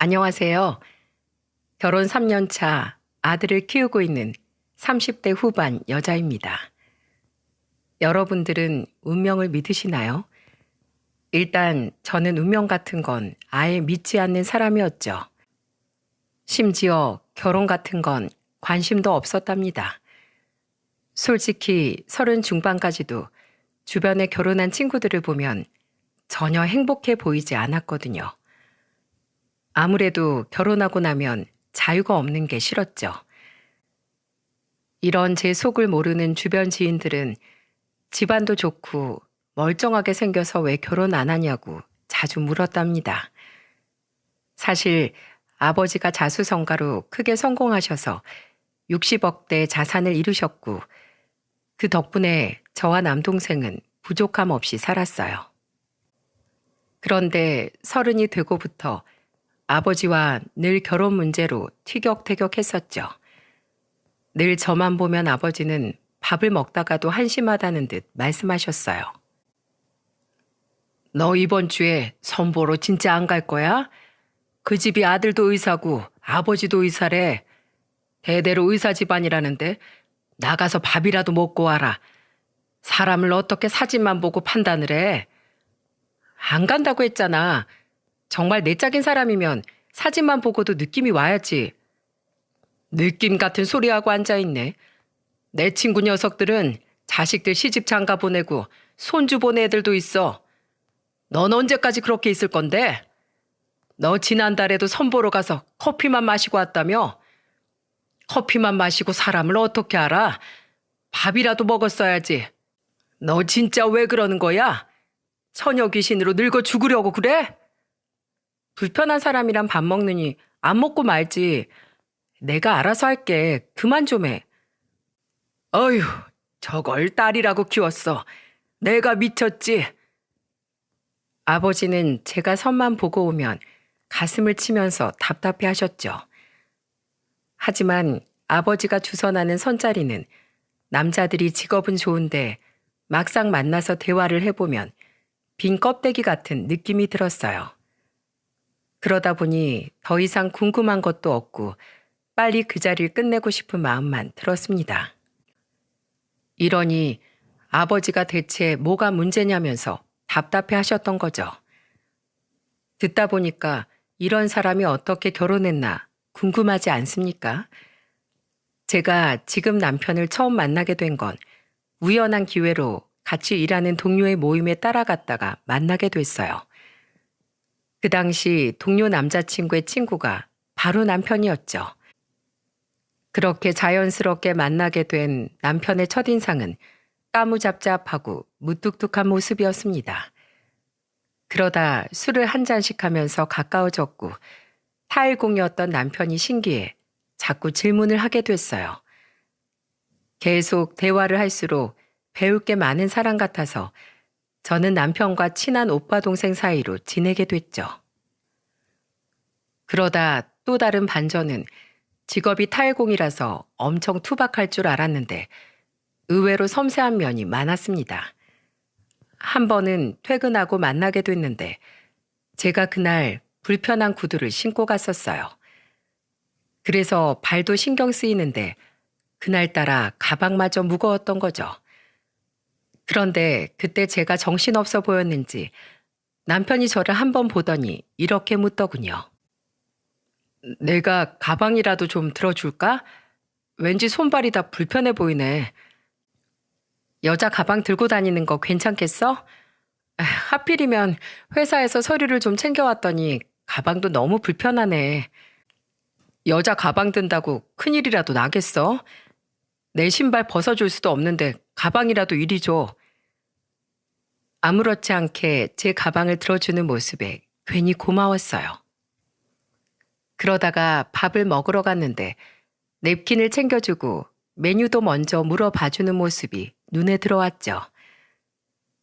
안녕하세요. 결혼 3년 차 아들을 키우고 있는 30대 후반 여자입니다. 여러분들은 운명을 믿으시나요? 일단 저는 운명 같은 건 아예 믿지 않는 사람이었죠. 심지어 결혼 같은 건 관심도 없었답니다. 솔직히 30 중반까지도 주변에 결혼한 친구들을 보면 전혀 행복해 보이지 않았거든요. 아무래도 결혼하고 나면 자유가 없는 게 싫었죠. 이런 제 속을 모르는 주변 지인들은 집안도 좋고 멀쩡하게 생겨서 왜 결혼 안 하냐고 자주 물었답니다. 사실 아버지가 자수성가로 크게 성공하셔서 60억대 자산을 이루셨고 그 덕분에 저와 남동생은 부족함 없이 살았어요. 그런데 30이 되고부터 아버지와 늘 결혼 문제로 티격태격했었죠. 늘 저만 보면 아버지는 밥을 먹다가도 한심하다는 듯 말씀하셨어요. 너 이번 주에 선보러 진짜 안 갈 거야? 그 집이 아들도 의사고 아버지도 의사래. 대대로 의사 집안이라는데 나가서 밥이라도 먹고 와라. 사람을 어떻게 사진만 보고 판단을 해? 안 간다고 했잖아. 정말 내짝인 사람이면 사진만 보고도 느낌이 와야지. 느낌 같은 소리하고 앉아있네. 내 친구 녀석들은 자식들 시집 장가 보내고 손주 보내 애들도 있어. 넌 언제까지 그렇게 있을 건데? 너 지난달에도 선보러 가서 커피만 마시고 왔다며? 커피만 마시고 사람을 어떻게 알아? 밥이라도 먹었어야지. 너 진짜 왜 그러는 거야? 처녀 귀신으로 늙어 죽으려고 그래? 불편한 사람이랑 밥 먹느니 안 먹고 말지. 내가 알아서 할게. 그만 좀 해. 어휴, 저걸 딸이라고 키웠어. 내가 미쳤지. 아버지는 제가 선만 보고 오면 가슴을 치면서 답답해 하셨죠. 하지만 아버지가 주선하는 선자리는 남자들이 직업은 좋은데 막상 만나서 대화를 해보면 빈 껍데기 같은 느낌이 들었어요. 그러다 보니 더 이상 궁금한 것도 없고 빨리 그 자리를 끝내고 싶은 마음만 들었습니다. 이러니 아버지가 대체 뭐가 문제냐면서 답답해 하셨던 거죠. 듣다 보니까 이런 사람이 어떻게 결혼했나 궁금하지 않습니까? 제가 지금 남편을 처음 만나게 된 건 우연한 기회로 같이 일하는 동료의 모임에 따라갔다가 만나게 됐어요. 그 당시 동료 남자친구의 친구가 바로 남편이었죠. 그렇게 자연스럽게 만나게 된 남편의 첫인상은 까무잡잡하고 무뚝뚝한 모습이었습니다. 그러다 술을 한 잔씩 하면서 가까워졌고 타일공이었던 남편이 신기해 자꾸 질문을 하게 됐어요. 계속 대화를 할수록 배울 게 많은 사람 같아서 저는 남편과 친한 오빠 동생 사이로 지내게 됐죠. 그러다 또 다른 반전은 직업이 타일공이라서 엄청 투박할 줄 알았는데 의외로 섬세한 면이 많았습니다. 한 번은 퇴근하고 만나게 됐는데 제가 그날 불편한 구두를 신고 갔었어요. 그래서 발도 신경 쓰이는데 그날따라 가방마저 무거웠던 거죠. 그런데 그때 제가 정신없어 보였는지 남편이 저를 한 번 보더니 이렇게 묻더군요. 내가 가방이라도 좀 들어줄까? 왠지 손발이 다 불편해 보이네. 여자 가방 들고 다니는 거 괜찮겠어? 하필이면 회사에서 서류를 좀 챙겨왔더니 가방도 너무 불편하네. 여자 가방 든다고 큰일이라도 나겠어? 내 신발 벗어줄 수도 없는데 가방이라도 이리 줘. 아무렇지 않게 제 가방을 들어주는 모습에 괜히 고마웠어요. 그러다가 밥을 먹으러 갔는데 냅킨을 챙겨주고 메뉴도 먼저 물어봐주는 모습이 눈에 들어왔죠.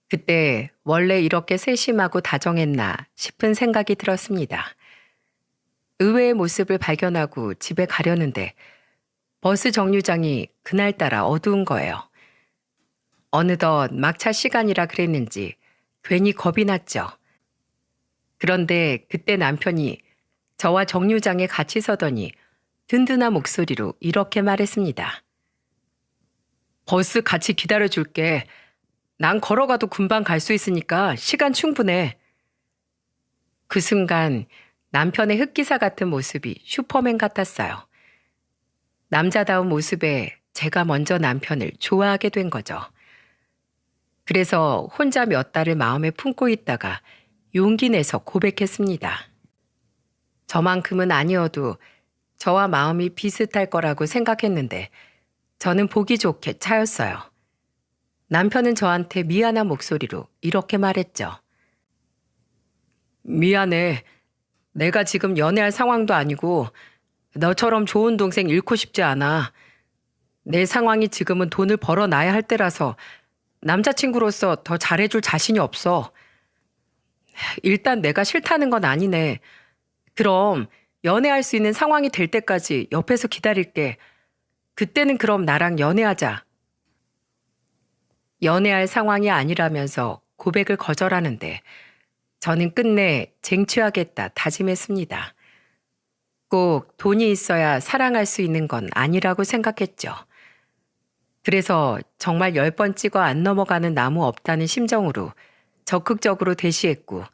그때 원래 이렇게 세심하고 다정했나 싶은 생각이 들었습니다. 의외의 모습을 발견하고 집에 가려는데 버스 정류장이 그날따라 어두운 거예요. 어느덧 막차 시간이라 그랬는지 괜히 겁이 났죠. 그런데 그때 남편이 저와 정류장에 같이 서더니 든든한 목소리로 이렇게 말했습니다. 버스 같이 기다려줄게. 난 걸어가도 금방 갈 수 있으니까 시간 충분해. 그 순간 남편의 흑기사 같은 모습이 슈퍼맨 같았어요. 남자다운 모습에 제가 먼저 남편을 좋아하게 된 거죠. 그래서 혼자 몇 달을 마음에 품고 있다가 용기 내서 고백했습니다. 저만큼은 아니어도 저와 마음이 비슷할 거라고 생각했는데 저는 보기 좋게 차였어요. 남편은 저한테 미안한 목소리로 이렇게 말했죠. 미안해. 내가 지금 연애할 상황도 아니고 너처럼 좋은 동생 잃고 싶지 않아. 내 상황이 지금은 돈을 벌어놔야 할 때라서 남자친구로서 더 잘해줄 자신이 없어. 일단 내가 싫다는 건 아니네. 그럼 연애할 수 있는 상황이 될 때까지 옆에서 기다릴게. 그때는 그럼 나랑 연애하자. 연애할 상황이 아니라면서 고백을 거절하는데 저는 끝내 쟁취하겠다 다짐했습니다. 꼭 돈이 있어야 사랑할 수 있는 건 아니라고 생각했죠. 그래서 정말 10번 찍어 안 넘어가는 나무 없다는 심정으로 적극적으로 대시했고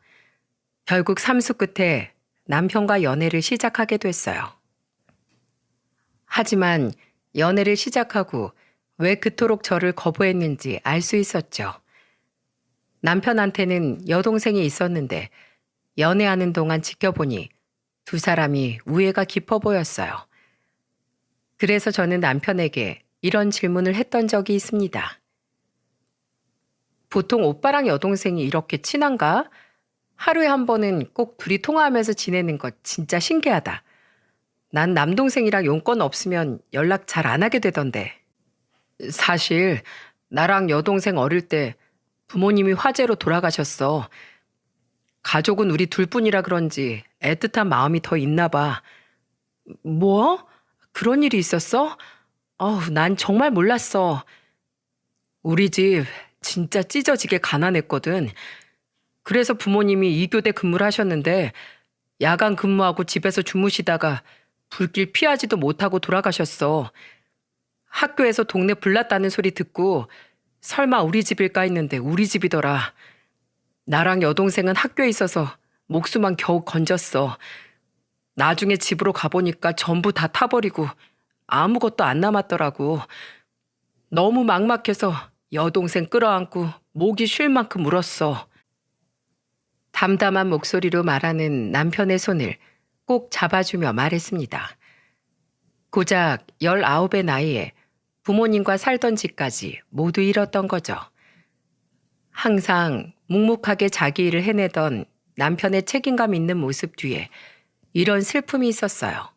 결국 삼수 끝에 남편과 연애를 시작하게 됐어요. 하지만 연애를 시작하고 왜 그토록 저를 거부했는지 알 수 있었죠. 남편한테는 여동생이 있었는데 연애하는 동안 지켜보니 두 사람이 우애가 깊어 보였어요. 그래서 저는 남편에게 이런 질문을 했던 적이 있습니다. 보통 오빠랑 여동생이 이렇게 친한가? 하루에 한 번은 꼭 둘이 통화하면서 지내는 것 진짜 신기하다. 난 남동생이랑 용건 없으면 연락 잘 안 하게 되던데. 사실 나랑 여동생 어릴 때 부모님이 화재로 돌아가셨어. 가족은 우리 둘뿐이라 그런지 애틋한 마음이 더 있나 봐. 뭐? 그런 일이 있었어? 난 정말 몰랐어. 우리 집 진짜 찢어지게 가난했거든. 그래서 부모님이 2교대 근무를 하셨는데 야간 근무하고 집에서 주무시다가 불길 피하지도 못하고 돌아가셨어. 학교에서 동네 불났다는 소리 듣고 설마 우리 집일까 했는데 우리 집이더라. 나랑 여동생은 학교에 있어서 목숨만 겨우 건졌어. 나중에 집으로 가보니까 전부 다 타버리고 아무것도 안 남았더라고. 너무 막막해서 여동생 끌어안고 목이 쉴 만큼 울었어. 담담한 목소리로 말하는 남편의 손을 꼭 잡아주며 말했습니다. 고작 19의 나이에 부모님과 살던 집까지 모두 잃었던 거죠. 항상 묵묵하게 자기 일을 해내던 남편의 책임감 있는 모습 뒤에 이런 슬픔이 있었어요.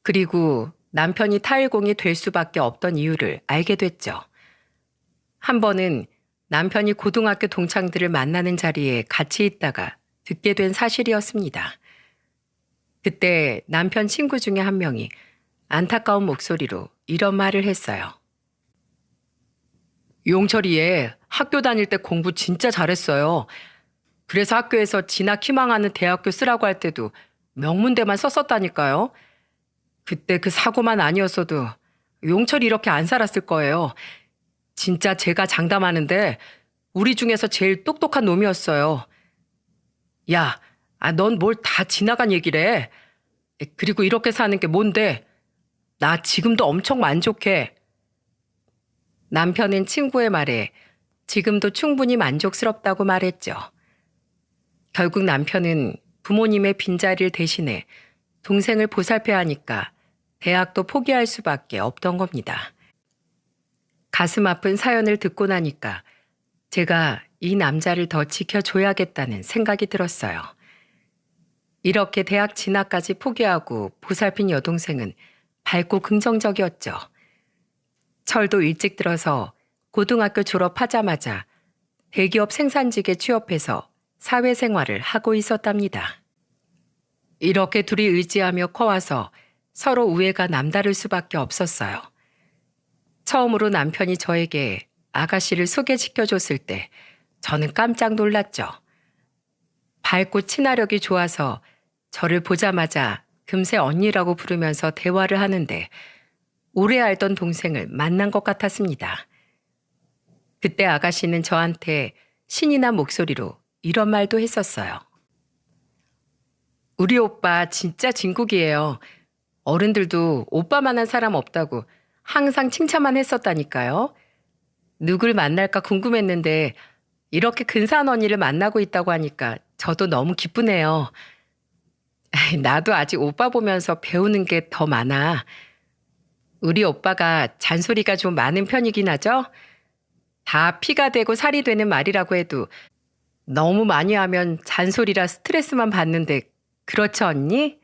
그리고 남편이 타일공이 될 수밖에 없던 이유를 알게 됐죠. 한 번은 남편이 고등학교 동창들을 만나는 자리에 같이 있다가 듣게 된 사실이었습니다. 그때 남편 친구 중에 한 명이 안타까운 목소리로 이런 말을 했어요. 용철이 얘 학교 다닐 때 공부 진짜 잘했어요. 그래서 학교에서 진학 희망하는 대학교 쓰라고 할 때도 명문대만 썼었다니까요. 그때 그 사고만 아니었어도 용철이 이렇게 안 살았을 거예요. 진짜 제가 장담하는데 우리 중에서 제일 똑똑한 놈이었어요. 야, 넌 뭘 다 지나간 얘기래. 그리고 이렇게 사는 게 뭔데? 나 지금도 엄청 만족해. 남편은 친구의 말에 지금도 충분히 만족스럽다고 말했죠. 결국 남편은 부모님의 빈자리를 대신해 동생을 보살펴야 하니까 대학도 포기할 수밖에 없던 겁니다. 가슴 아픈 사연을 듣고 나니까 제가 이 남자를 더 지켜줘야겠다는 생각이 들었어요. 이렇게 대학 진학까지 포기하고 보살핀 여동생은 밝고 긍정적이었죠. 철도 일찍 들어서 고등학교 졸업하자마자 대기업 생산직에 취업해서 사회생활을 하고 있었답니다. 이렇게 둘이 의지하며 커와서 서로 우애가 남다를 수밖에 없었어요. 처음으로 남편이 저에게 아가씨를 소개시켜줬을 때 저는 깜짝 놀랐죠. 밝고 친화력이 좋아서 저를 보자마자 금세 언니라고 부르면서 대화를 하는데 오래 알던 동생을 만난 것 같았습니다. 그때 아가씨는 저한테 신이 난 목소리로 이런 말도 했었어요. 우리 오빠 진짜 진국이에요. 어른들도 오빠만한 사람 없다고 항상 칭찬만 했었다니까요. 누굴 만날까 궁금했는데 이렇게 근사한 언니를 만나고 있다고 하니까 저도 너무 기쁘네요. 나도 아직 오빠 보면서 배우는 게 더 많아. 우리 오빠가 잔소리가 좀 많은 편이긴 하죠? 다 피가 되고 살이 되는 말이라고 해도 너무 많이 하면 잔소리라 스트레스만 받는데 그렇죠, 언니?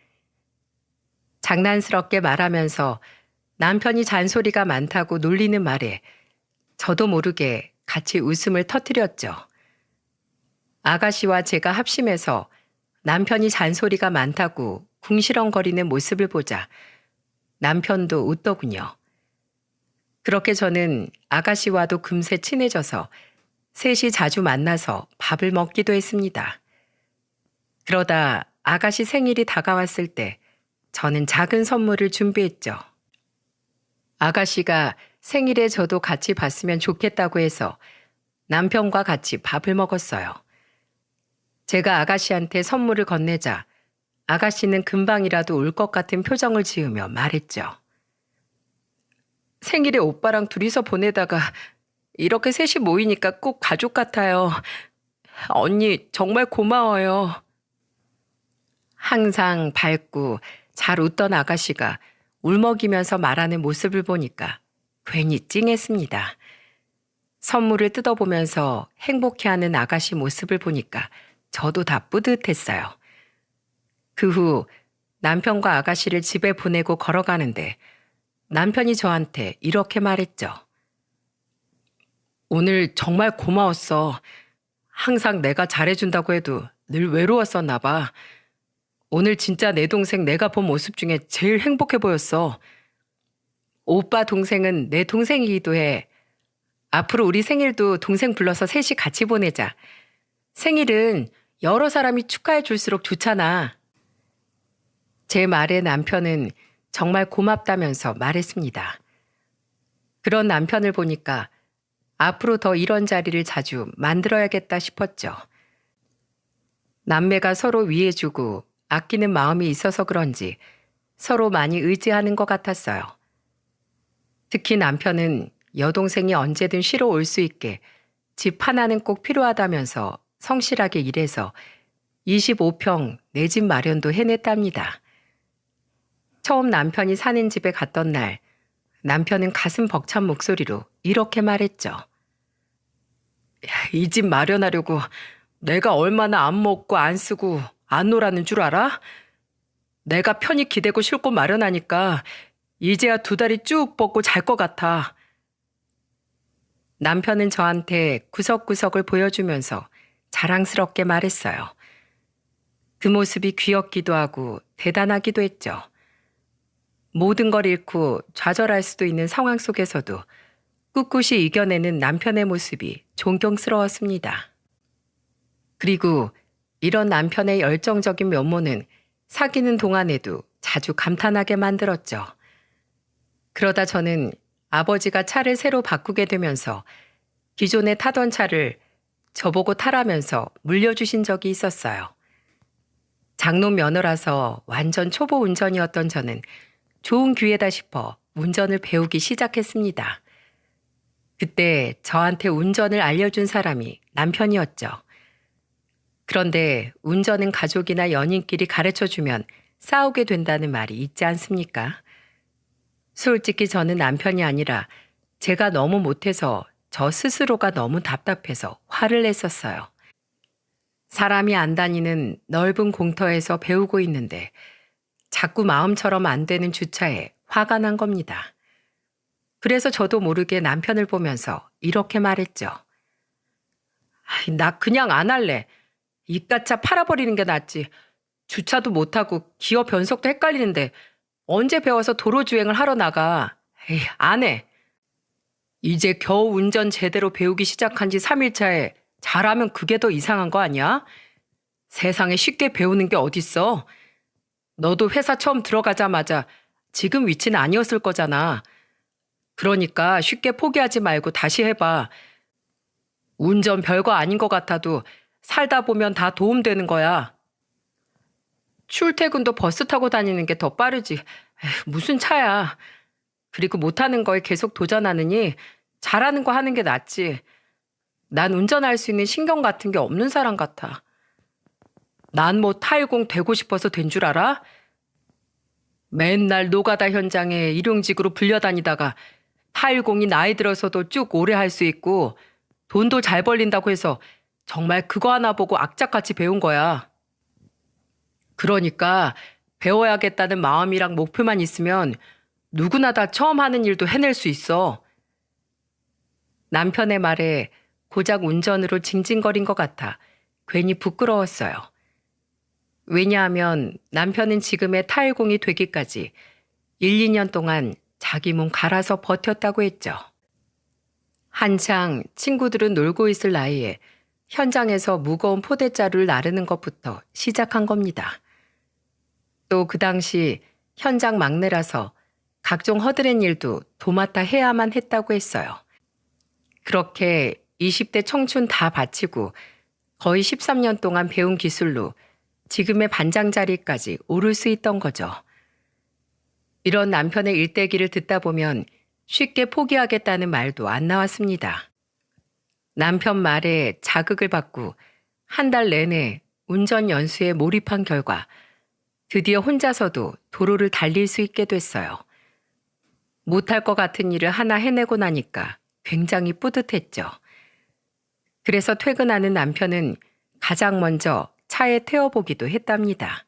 장난스럽게 말하면서 남편이 잔소리가 많다고 놀리는 말에 저도 모르게 같이 웃음을 터뜨렸죠. 아가씨와 제가 합심해서 남편이 잔소리가 많다고 궁시렁거리는 모습을 보자 남편도 웃더군요. 그렇게 저는 아가씨와도 금세 친해져서 셋이 자주 만나서 밥을 먹기도 했습니다. 그러다 아가씨 생일이 다가왔을 때 저는 작은 선물을 준비했죠. 아가씨가 생일에 저도 같이 봤으면 좋겠다고 해서 남편과 같이 밥을 먹었어요. 제가 아가씨한테 선물을 건네자 아가씨는 금방이라도 울 것 같은 표정을 지으며 말했죠. 생일에 오빠랑 둘이서 보내다가 이렇게 셋이 모이니까 꼭 가족 같아요. 언니 정말 고마워요. 항상 밝고 잘 웃던 아가씨가 울먹이면서 말하는 모습을 보니까 괜히 찡했습니다. 선물을 뜯어보면서 행복해하는 아가씨 모습을 보니까 저도 다 뿌듯했어요. 그 후 남편과 아가씨를 집에 보내고 걸어가는데 남편이 저한테 이렇게 말했죠. 오늘 정말 고마웠어. 항상 내가 잘해준다고 해도 늘 외로웠었나 봐. 오늘 진짜 내 동생 내가 본 모습 중에 제일 행복해 보였어. 오빠 동생은 내 동생이기도 해. 앞으로 우리 생일도 동생 불러서 셋이 같이 보내자. 생일은 여러 사람이 축하해 줄수록 좋잖아. 제 말에 남편은 정말 고맙다면서 말했습니다. 그런 남편을 보니까 앞으로 더 이런 자리를 자주 만들어야겠다 싶었죠. 남매가 서로 위해주고 아끼는 마음이 있어서 그런지 서로 많이 의지하는 것 같았어요. 특히 남편은 여동생이 언제든 쉬러 올 수 있게 집 하나는 꼭 필요하다면서 성실하게 일해서 25평 내 집 마련도 해냈답니다. 처음 남편이 사는 집에 갔던 날 남편은 가슴 벅찬 목소리로 이렇게 말했죠. 이 집 마련하려고 내가 얼마나 안 먹고 안 쓰고 안 놀았는 줄 알아? 내가 편히 기대고 쉴 곳 마련하니까 이제야 두 다리 쭉 뻗고 잘 것 같아. 남편은 저한테 구석구석을 보여주면서 자랑스럽게 말했어요. 그 모습이 귀엽기도 하고 대단하기도 했죠. 모든 걸 잃고 좌절할 수도 있는 상황 속에서도 꿋꿋이 이겨내는 남편의 모습이 존경스러웠습니다. 그리고 이런 남편의 열정적인 면모는 사귀는 동안에도 자주 감탄하게 만들었죠. 그러다 저는 아버지가 차를 새로 바꾸게 되면서 기존에 타던 차를 저보고 타라면서 물려주신 적이 있었어요. 장롱 면허라서 완전 초보 운전이었던 저는 좋은 기회다 싶어 운전을 배우기 시작했습니다. 그때 저한테 운전을 알려준 사람이 남편이었죠. 그런데 운전은 가족이나 연인끼리 가르쳐주면 싸우게 된다는 말이 있지 않습니까? 솔직히 저는 남편이 아니라 제가 너무 못해서 저 스스로가 너무 답답해서 화를 냈었어요. 사람이 안 다니는 넓은 공터에서 배우고 있는데 자꾸 마음처럼 안 되는 주차에 화가 난 겁니다. 그래서 저도 모르게 남편을 보면서 이렇게 말했죠. 나 그냥 안 할래. 이깟차 팔아버리는 게 낫지. 주차도 못하고 기어 변속도 헷갈리는데 언제 배워서 도로 주행을 하러 나가. 에이, 안 해. 이제 겨우 운전 제대로 배우기 시작한 지 3일 차에 잘하면 그게 더 이상한 거 아니야? 세상에 쉽게 배우는 게 어딨어. 너도 회사 처음 들어가자마자 지금 위치는 아니었을 거잖아. 그러니까 쉽게 포기하지 말고 다시 해봐. 운전 별거 아닌 것 같아도 살다 보면 다 도움되는 거야. 출퇴근도 버스 타고 다니는 게 더 빠르지. 에휴, 무슨 차야. 그리고 못하는 거에 계속 도전하느니 잘하는 거 하는 게 낫지. 난 운전할 수 있는 신경 같은 게 없는 사람 같아. 난 뭐 타일공 되고 싶어서 된 줄 알아? 맨날 노가다 현장에 일용직으로 불려다니다가 타일공이 나이 들어서도 쭉 오래 할 수 있고 돈도 잘 벌린다고 해서 정말 그거 하나 보고 악착같이 배운 거야. 그러니까 배워야겠다는 마음이랑 목표만 있으면 누구나 다 처음 하는 일도 해낼 수 있어. 남편의 말에 고작 운전으로 징징거린 것 같아 괜히 부끄러웠어요. 왜냐하면 남편은 지금의 타일공이 되기까지 1, 2년 동안 자기 몸 갈아서 버텼다고 했죠. 한창 친구들은 놀고 있을 나이에 현장에서 무거운 포대자루를 나르는 것부터 시작한 겁니다. 또 그 당시 현장 막내라서 각종 허드렛 일도 도맡아 해야만 했다고 했어요. 그렇게 20대 청춘 다 바치고 거의 13년 동안 배운 기술로 지금의 반장 자리까지 오를 수 있던 거죠. 이런 남편의 일대기를 듣다 보면 쉽게 포기하겠다는 말도 안 나왔습니다. 남편 말에 자극을 받고 한 달 내내 운전 연수에 몰입한 결과 드디어 혼자서도 도로를 달릴 수 있게 됐어요. 못할 것 같은 일을 하나 해내고 나니까 굉장히 뿌듯했죠. 그래서 퇴근하는 남편은 가장 먼저 차에 태워보기도 했답니다.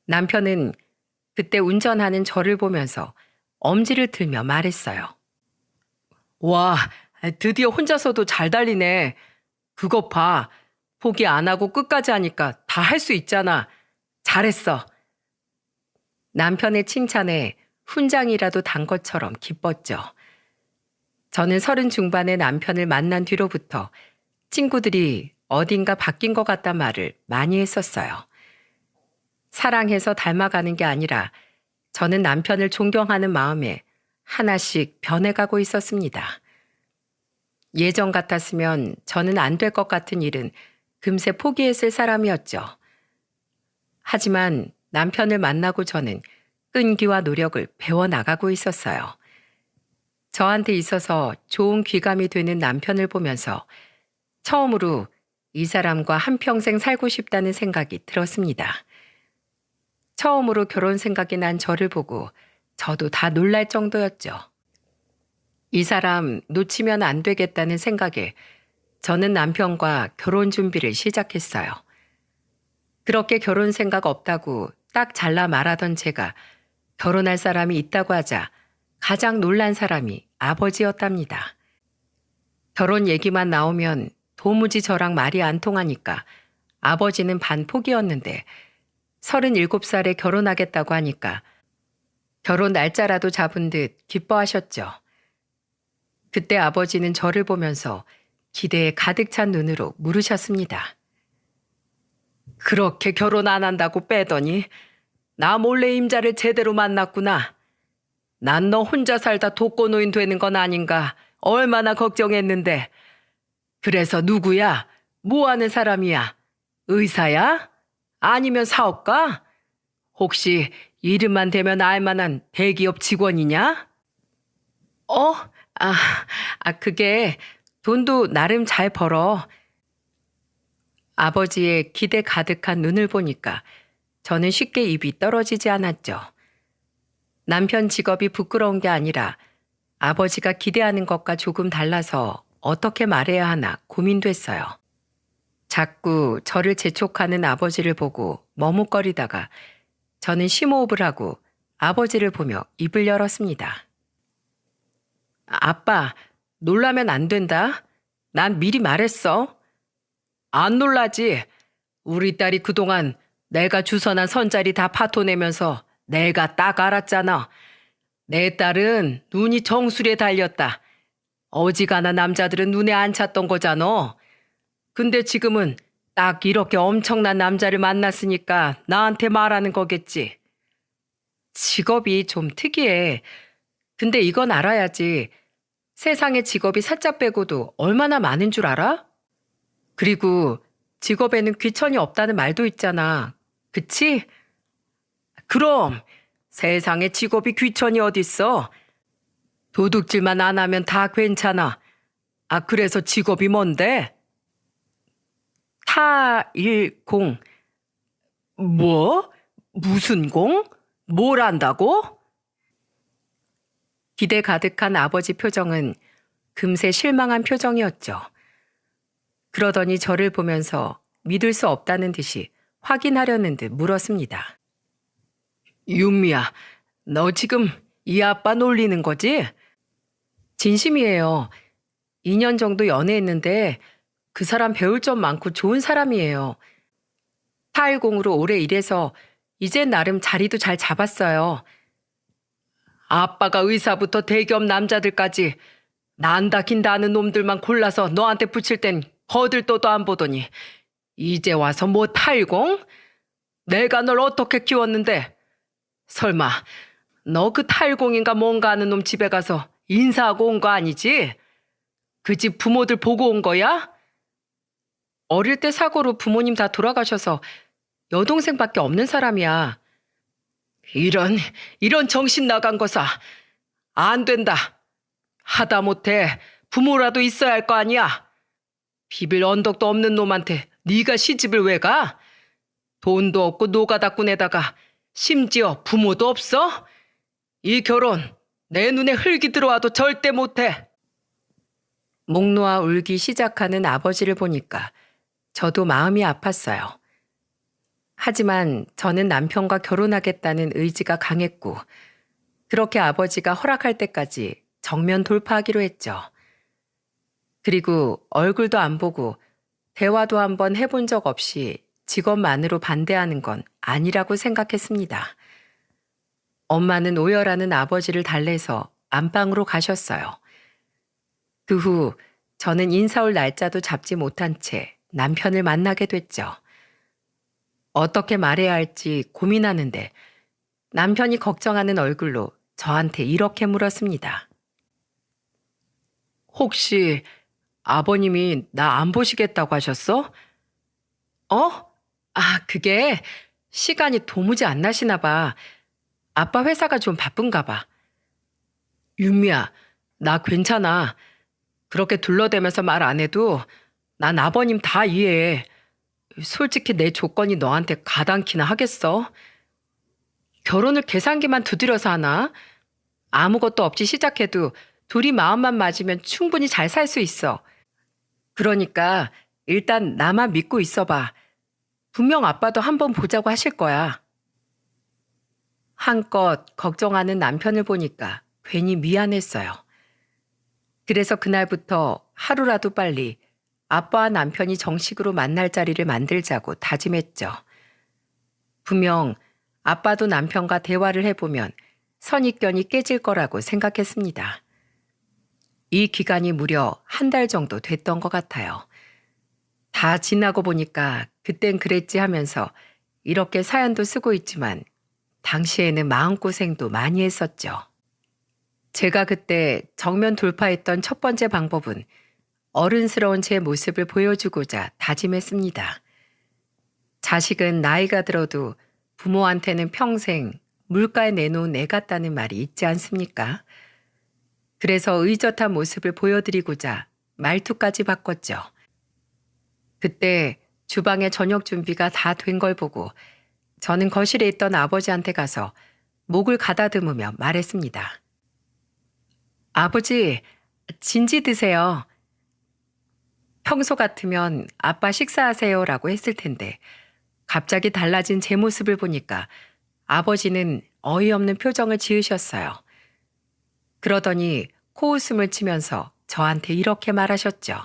남편은 그때 운전하는 저를 보면서 엄지를 들며 말했어요. 와, 드디어 혼자서도 잘 달리네. 그것 봐. 포기 안 하고 끝까지 하니까 다 할 수 있잖아. 잘했어. 남편의 칭찬에 훈장이라도 단 것처럼 기뻤죠. 저는 30 중반의 남편을 만난 뒤로부터 친구들이 어딘가 바뀐 것 같단 말을 많이 했었어요. 사랑해서 닮아가는 게 아니라 저는 남편을 존경하는 마음에 하나씩 변해가고 있었습니다. 예전 같았으면 저는 안 될 것 같은 일은 금세 포기했을 사람이었죠. 하지만 남편을 만나고 저는 끈기와 노력을 배워나가고 있었어요. 저한테 있어서 좋은 귀감이 되는 남편을 보면서 처음으로 이 사람과 한평생 살고 싶다는 생각이 들었습니다. 처음으로 결혼 생각이 난 저를 보고 저도 다 놀랄 정도였죠. 이 사람 놓치면 안 되겠다는 생각에 저는 남편과 결혼 준비를 시작했어요. 그렇게 결혼 생각 없다고 딱 잘라 말하던 제가 결혼할 사람이 있다고 하자 가장 놀란 사람이 아버지였답니다. 결혼 얘기만 나오면 도무지 저랑 말이 안 통하니까 아버지는 반포기였는데 37살에 결혼하겠다고 하니까 결혼 날짜라도 잡은 듯 기뻐하셨죠. 그때 아버지는 저를 보면서 기대에 가득 찬 눈으로 물으셨습니다. 그렇게 결혼 안 한다고 빼더니 나 몰래 임자를 제대로 만났구나. 난 너 혼자 살다 독거노인 되는 건 아닌가 얼마나 걱정했는데. 그래서 누구야? 뭐 하는 사람이야? 의사야? 아니면 사업가? 혹시 이름만 대면 알만한 대기업 직원이냐? 어? 그게 돈도 나름 잘 벌어. 아버지의 기대 가득한 눈을 보니까 저는 쉽게 입이 떨어지지 않았죠. 남편 직업이 부끄러운 게 아니라 아버지가 기대하는 것과 조금 달라서 어떻게 말해야 하나 고민됐어요. 자꾸 저를 재촉하는 아버지를 보고 머뭇거리다가 저는 심호흡을 하고 아버지를 보며 입을 열었습니다. 아빠, 놀라면 안 된다. 난 미리 말했어. 안 놀라지. 우리 딸이 그동안 내가 주선한 선자리 다 파토내면서 내가 딱 알았잖아. 내 딸은 눈이 정수리에 달렸다. 어지간한 남자들은 눈에 안 찼던 거잖아. 근데 지금은 딱 이렇게 엄청난 남자를 만났으니까 나한테 말하는 거겠지. 직업이 좀 특이해. 근데 이건 알아야지. 세상에 직업이 사자 빼고도 얼마나 많은 줄 알아? 그리고 직업에는 귀천이 없다는 말도 있잖아. 그치? 그럼 세상에 직업이 귀천이 어딨어? 도둑질만 안 하면 다 괜찮아. 아, 그래서 직업이 뭔데? 타일공. 뭐? 무슨 공? 뭘 안다고? 기대 가득한 아버지 표정은 금세 실망한 표정이었죠. 그러더니 저를 보면서 믿을 수 없다는 듯이 확인하려는 듯 물었습니다. 윤미야, 너 지금 이 아빠 놀리는 거지? 진심이에요. 2년 정도 연애했는데 그 사람 배울 점 많고 좋은 사람이에요. 타일공으로 오래 일해서 이젠 나름 자리도 잘 잡았어요. 아빠가 의사부터 대기업 남자들까지 난다 긴다 하는 놈들만 골라서 너한테 붙일 땐 거들떠도 안 보더니 이제 와서 뭐 탈공? 내가 널 어떻게 키웠는데? 설마 너 그 탈공인가 뭔가 하는 놈 집에 가서 인사하고 온 거 아니지? 그 집 부모들 보고 온 거야? 어릴 때 사고로 부모님 다 돌아가셔서 여동생밖에 없는 사람이야. 이런 정신 나간 거사. 안 된다. 하다못해 부모라도 있어야 할 거 아니야. 비빌 언덕도 없는 놈한테 네가 시집을 왜 가? 돈도 없고 노가다꾼에다가 심지어 부모도 없어? 이 결혼 내 눈에 흙이 들어와도 절대 못해. 목 놓아 울기 시작하는 아버지를 보니까 저도 마음이 아팠어요. 하지만 저는 남편과 결혼하겠다는 의지가 강했고 그렇게 아버지가 허락할 때까지 정면 돌파하기로 했죠. 그리고 얼굴도 안 보고 대화도 한번 해본 적 없이 직업만으로 반대하는 건 아니라고 생각했습니다. 엄마는 오열하는 아버지를 달래서 안방으로 가셨어요. 그 후 저는 인사 올 날짜도 잡지 못한 채 남편을 만나게 됐죠. 어떻게 말해야 할지 고민하는데 남편이 걱정하는 얼굴로 저한테 이렇게 물었습니다. 혹시 아버님이 나 안 보시겠다고 하셨어? 그게 시간이 도무지 안 나시나 봐. 아빠 회사가 좀 바쁜가 봐. 윤미야, 나 괜찮아. 그렇게 둘러대면서 말 안 해도 난 아버님 다 이해해. 솔직히 내 조건이 너한테 가당키나 하겠어? 결혼을 계산기만 두드려서 하나? 아무것도 없이 시작해도 둘이 마음만 맞으면 충분히 잘 살 수 있어. 그러니까 일단 나만 믿고 있어봐. 분명 아빠도 한번 보자고 하실 거야. 한껏 걱정하는 남편을 보니까 괜히 미안했어요. 그래서 그날부터 하루라도 빨리 아빠와 남편이 정식으로 만날 자리를 만들자고 다짐했죠. 분명 아빠도 남편과 대화를 해보면 선입견이 깨질 거라고 생각했습니다. 이 기간이 무려 한 달 정도 됐던 것 같아요. 다 지나고 보니까 그땐 그랬지 하면서 이렇게 사연도 쓰고 있지만 당시에는 마음고생도 많이 했었죠. 제가 그때 정면 돌파했던 첫 번째 방법은 어른스러운 제 모습을 보여주고자 다짐했습니다. 자식은 나이가 들어도 부모한테는 평생 물가에 내놓은 애 같다는 말이 있지 않습니까? 그래서 의젓한 모습을 보여드리고자 말투까지 바꿨죠. 그때 주방에 저녁 준비가 다 된 걸 보고 저는 거실에 있던 아버지한테 가서 목을 가다듬으며 말했습니다. 아버지, 진지 드세요. 평소 같으면 아빠 식사하세요라고 했을 텐데 갑자기 달라진 제 모습을 보니까 아버지는 어이없는 표정을 지으셨어요. 그러더니 코웃음을 치면서 저한테 이렇게 말하셨죠.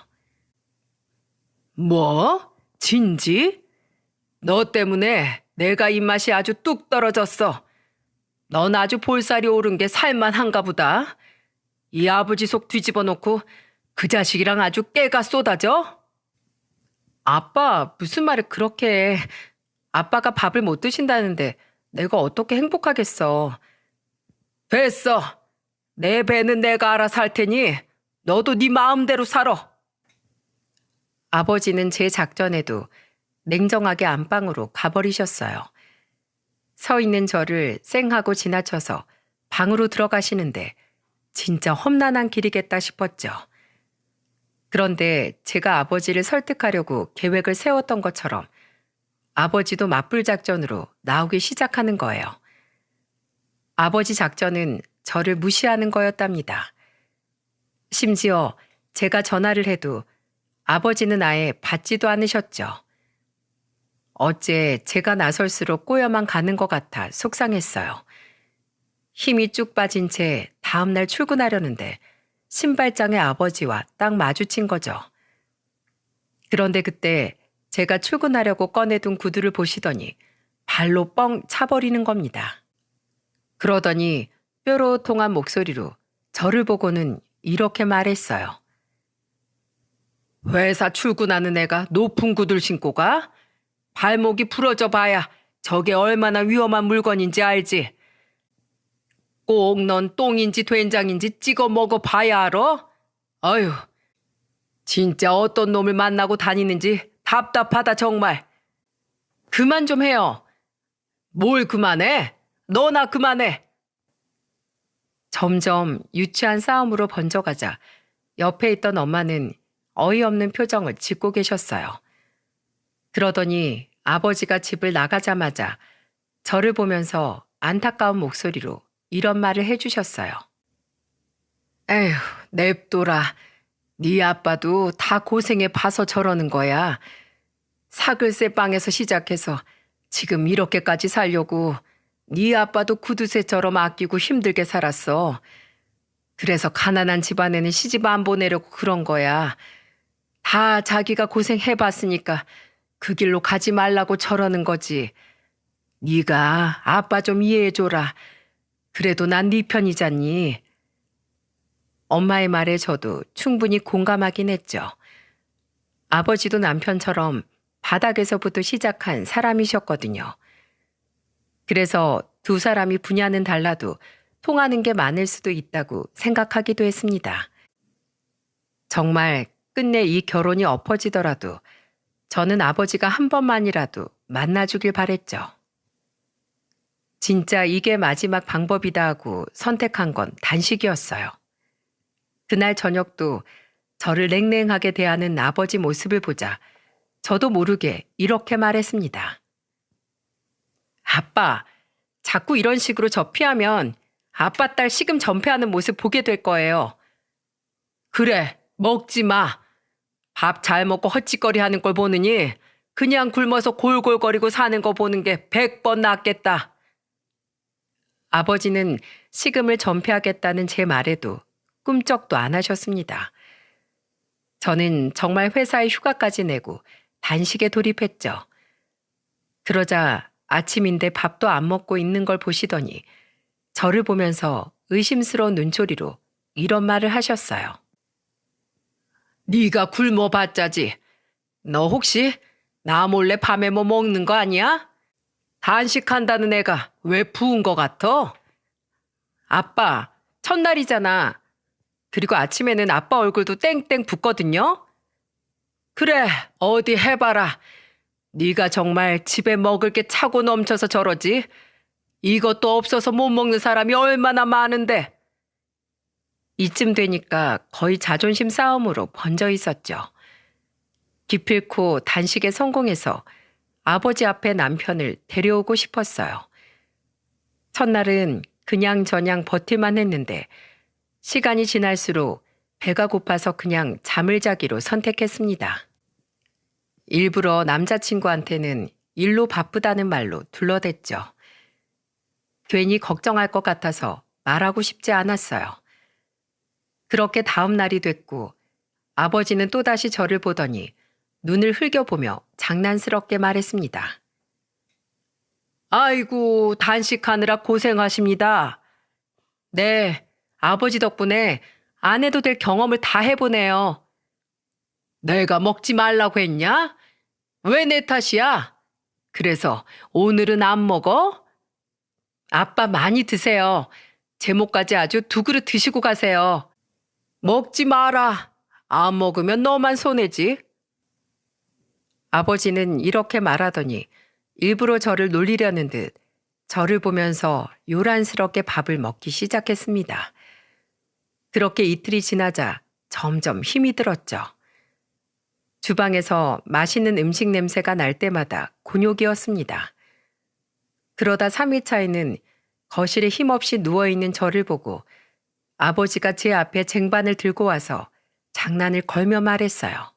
뭐? 진지? 너 때문에 내가 입맛이 아주 뚝 떨어졌어. 넌 아주 볼살이 오른 게 살만한가 보다. 이 아버지 속 뒤집어 놓고 그 자식이랑 아주 깨가 쏟아져? 아빠, 무슨 말을 그렇게 해. 아빠가 밥을 못 드신다는데 내가 어떻게 행복하겠어. 됐어. 내 배는 내가 알아서 할 테니 너도 네 마음대로 살아. 아버지는 제 작전에도 냉정하게 안방으로 가버리셨어요. 서 있는 저를 쌩하고 지나쳐서 방으로 들어가시는데 진짜 험난한 길이겠다 싶었죠. 그런데 제가 아버지를 설득하려고 계획을 세웠던 것처럼 아버지도 맞불 작전으로 나오기 시작하는 거예요. 아버지 작전은 저를 무시하는 거였답니다. 심지어 제가 전화를 해도 아버지는 아예 받지도 않으셨죠. 어째 제가 나설수록 꼬여만 가는 것 같아 속상했어요. 힘이 쭉 빠진 채 다음날 출근하려는데 신발장에 아버지와 딱 마주친 거죠. 그런데 그때 제가 출근하려고 꺼내둔 구두를 보시더니 발로 뻥 차버리는 겁니다. 그러더니 뾰로통한 목소리로 저를 보고는 이렇게 말했어요. 회사 출근하는 애가 높은 구두를 신고 가? 발목이 부러져 봐야 저게 얼마나 위험한 물건인지 알지. 꼭 넌 똥인지 된장인지 찍어 먹어 봐야 알아? 어휴, 진짜 어떤 놈을 만나고 다니는지 답답하다 정말. 그만 좀 해요. 뭘 그만해? 너나 그만해. 점점 유치한 싸움으로 번져가자 옆에 있던 엄마는 어이없는 표정을 짓고 계셨어요. 그러더니 아버지가 집을 나가자마자 저를 보면서 안타까운 목소리로 이런 말을 해주셨어요. 에휴, 냅둬라. 네 아빠도 다 고생해 봐서 저러는 거야. 사글세 빵에서 시작해서 지금 이렇게까지 살려고 네 아빠도 구두쇠처럼 아끼고 힘들게 살았어. 그래서 가난한 집안에는 시집 안 보내려고 그런 거야. 다 자기가 고생해봤으니까 그 길로 가지 말라고 저러는 거지. 네가 아빠 좀 이해해줘라. 그래도 난 네 편이잖니. 엄마의 말에 저도 충분히 공감하긴 했죠. 아버지도 남편처럼 바닥에서부터 시작한 사람이셨거든요. 그래서 두 사람이 분야는 달라도 통하는 게 많을 수도 있다고 생각하기도 했습니다. 정말 끝내 이 결혼이 엎어지더라도 저는 아버지가 한 번만이라도 만나주길 바랬죠. 진짜 이게 마지막 방법이다 하고 선택한 건 단식이었어요. 그날 저녁도 저를 냉랭하게 대하는 아버지 모습을 보자 저도 모르게 이렇게 말했습니다. 아빠, 자꾸 이런 식으로 저 피하면 아빠 딸 시금 전폐하는 모습 보게 될 거예요. 그래, 먹지 마. 밥 잘 먹고 헛짓거리 하는 걸 보느니 그냥 굶어서 골골거리고 사는 거 보는 게 100번 낫겠다. 아버지는 식음을 전폐하겠다는 제 말에도 꿈쩍도 안 하셨습니다. 저는 정말 회사에 휴가까지 내고 단식에 돌입했죠. 그러자 아침인데 밥도 안 먹고 있는 걸 보시더니 저를 보면서 의심스러운 눈초리로 이런 말을 하셨어요. 네가 굶어봤자지. 너 혹시 나 몰래 밤에 뭐 먹는 거 아니야? 단식한다는 애가 왜 부은 거 같아? 아빠, 첫날이잖아. 그리고 아침에는 아빠 얼굴도 땡땡 붓거든요. 그래, 어디 해봐라. 네가 정말 집에 먹을 게 차고 넘쳐서 저러지. 이것도 없어서 못 먹는 사람이 얼마나 많은데. 이쯤 되니까 거의 자존심 싸움으로 번져 있었죠. 기필코 단식에 성공해서 아버지 앞에 남편을 데려오고 싶었어요. 첫날은 그냥저냥 버틸만 했는데 시간이 지날수록 배가 고파서 그냥 잠을 자기로 선택했습니다. 일부러 남자친구한테는 일로 바쁘다는 말로 둘러댔죠. 괜히 걱정할 것 같아서 말하고 싶지 않았어요. 그렇게 다음 날이 됐고 아버지는 또다시 저를 보더니 눈을 흘겨보며 장난스럽게 말했습니다. 아이고, 단식하느라 고생하십니다. 네, 아버지 덕분에 안 해도 될 경험을 다 해보네요. 내가 먹지 말라고 했냐? 왜 내 탓이야? 그래서 오늘은 안 먹어? 아빠 많이 드세요. 제목까지 아주 2그릇 드시고 가세요. 먹지 마라. 안 먹으면 너만 손해지. 아버지는 이렇게 말하더니 일부러 저를 놀리려는 듯 저를 보면서 요란스럽게 밥을 먹기 시작했습니다. 그렇게 이틀이 지나자 점점 힘이 들었죠. 주방에서 맛있는 음식 냄새가 날 때마다 곤욕이었습니다. 그러다 3일차에는 거실에 힘없이 누워있는 저를 보고 아버지가 제 앞에 쟁반을 들고 와서 장난을 걸며 말했어요.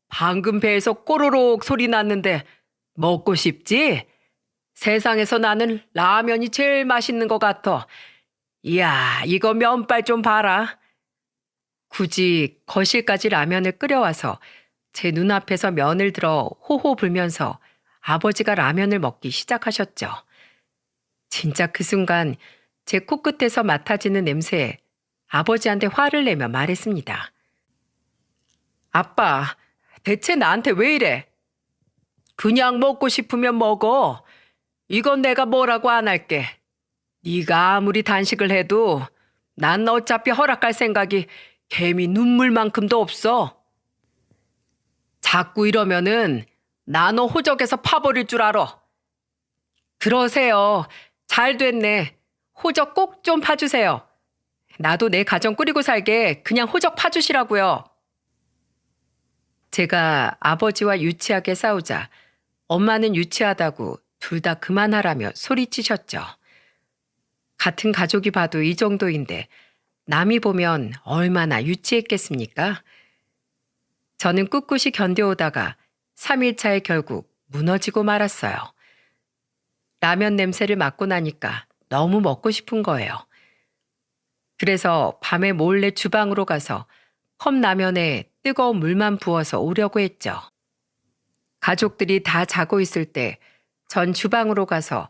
방금 배에서 꼬르륵 소리 났는데 먹고 싶지? 세상에서 나는 라면이 제일 맛있는 것 같아. 이야, 이거 면발 좀 봐라. 굳이 거실까지 라면을 끓여와서 제 눈앞에서 면을 들어 호호 불면서 아버지가 라면을 먹기 시작하셨죠. 진짜 그 순간 제 코끝에서 맡아지는 냄새에 아버지한테 화를 내며 말했습니다. 아빠, 대체 나한테 왜 이래? 그냥 먹고 싶으면 먹어. 이건 내가 뭐라고 안 할게. 네가 아무리 단식을 해도 난 어차피 허락할 생각이 개미 눈물만큼도 없어. 자꾸 이러면은 나 너 호적에서 파버릴 줄 알아. 그러세요. 잘 됐네. 호적 꼭 좀 파주세요. 나도 내 가정 꾸리고 살게 그냥 호적 파주시라고요. 제가 아버지와 유치하게 싸우자 엄마는 유치하다고 둘 다 그만하라며 소리치셨죠. 같은 가족이 봐도 이 정도인데 남이 보면 얼마나 유치했겠습니까? 저는 꿋꿋이 견뎌오다가 3일차에 결국 무너지고 말았어요. 라면 냄새를 맡고 나니까 너무 먹고 싶은 거예요. 그래서 밤에 몰래 주방으로 가서 컵라면에 뜨거운 물만 부어서 오려고 했죠. 가족들이 다 자고 있을 때 전 주방으로 가서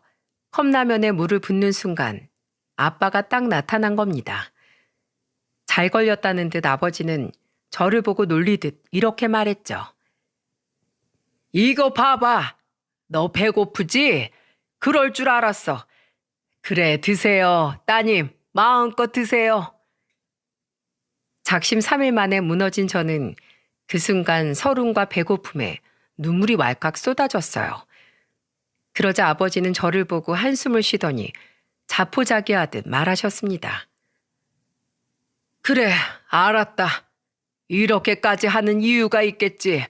컵라면에 물을 붓는 순간 아빠가 딱 나타난 겁니다. 잘 걸렸다는 듯 아버지는 저를 보고 놀리듯 이렇게 말했죠. 이거 봐봐. 너 배고프지? 그럴 줄 알았어. 그래, 드세요. 따님, 마음껏 드세요. 작심 3일 만에 무너진 저는 그 순간 서름과 배고픔에 눈물이 왈칵 쏟아졌어요. 그러자 아버지는 저를 보고 한숨을 쉬더니 자포자기하듯 말하셨습니다. 그래, 알았다. 이렇게까지 하는 이유가 있겠지.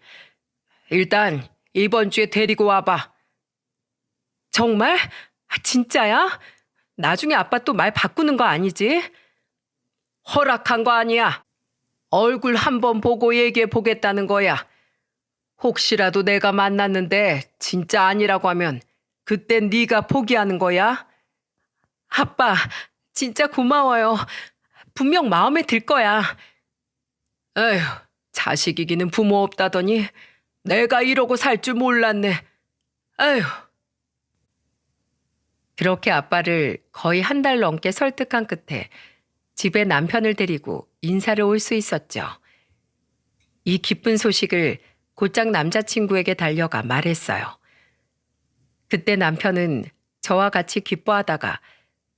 일단 이번 주에 데리고 와봐. 정말? 진짜야? 나중에 아빠 또 말 바꾸는 거 아니지? 허락한 거 아니야. 얼굴 한번 보고 얘기해 보겠다는 거야. 혹시라도 내가 만났는데 진짜 아니라고 하면 그땐 네가 포기하는 거야? 아빠, 진짜 고마워요. 분명 마음에 들 거야. 에휴, 자식 이기는 부모 없다더니 내가 이러고 살 줄 몰랐네. 에휴. 그렇게 아빠를 거의 1달 넘게 설득한 끝에 집에 남편을 데리고 인사를 올 수 있었죠. 이 기쁜 소식을 곧장 남자친구에게 달려가 말했어요. 그때 남편은 저와 같이 기뻐하다가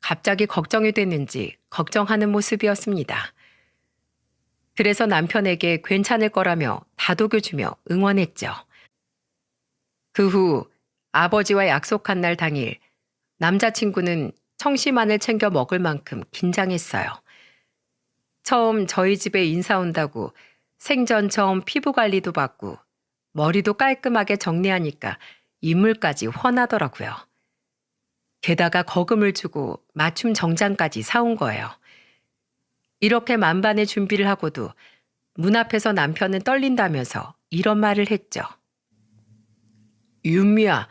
갑자기 걱정이 됐는지 걱정하는 모습이었습니다. 그래서 남편에게 괜찮을 거라며 다독여주며 응원했죠. 그 후 아버지와 약속한 날 당일 남자친구는 청심환을 챙겨 먹을 만큼 긴장했어요. 처음 저희 집에 인사 온다고 생전 처음 피부 관리도 받고 머리도 깔끔하게 정리하니까 인물까지 훤하더라고요. 게다가 거금을 주고 맞춤 정장까지 사온 거예요. 이렇게 만반의 준비를 하고도 문 앞에서 남편은 떨린다면서 이런 말을 했죠. 윤미야,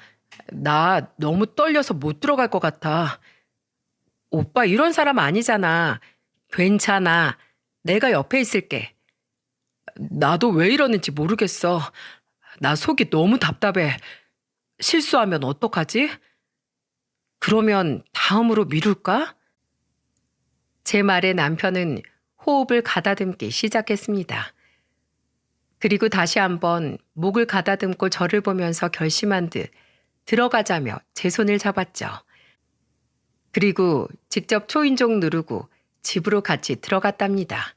나 너무 떨려서 못 들어갈 것 같아. 오빠 이런 사람 아니잖아. 괜찮아. 내가 옆에 있을게. 나도 왜 이러는지 모르겠어. 나 속이 너무 답답해. 실수하면 어떡하지? 그러면 다음으로 미룰까? 제 말에 남편은 호흡을 가다듬기 시작했습니다. 그리고 다시 한번 목을 가다듬고 저를 보면서 결심한 듯 들어가자며 제 손을 잡았죠. 그리고 직접 초인종 누르고 집으로 같이 들어갔답니다.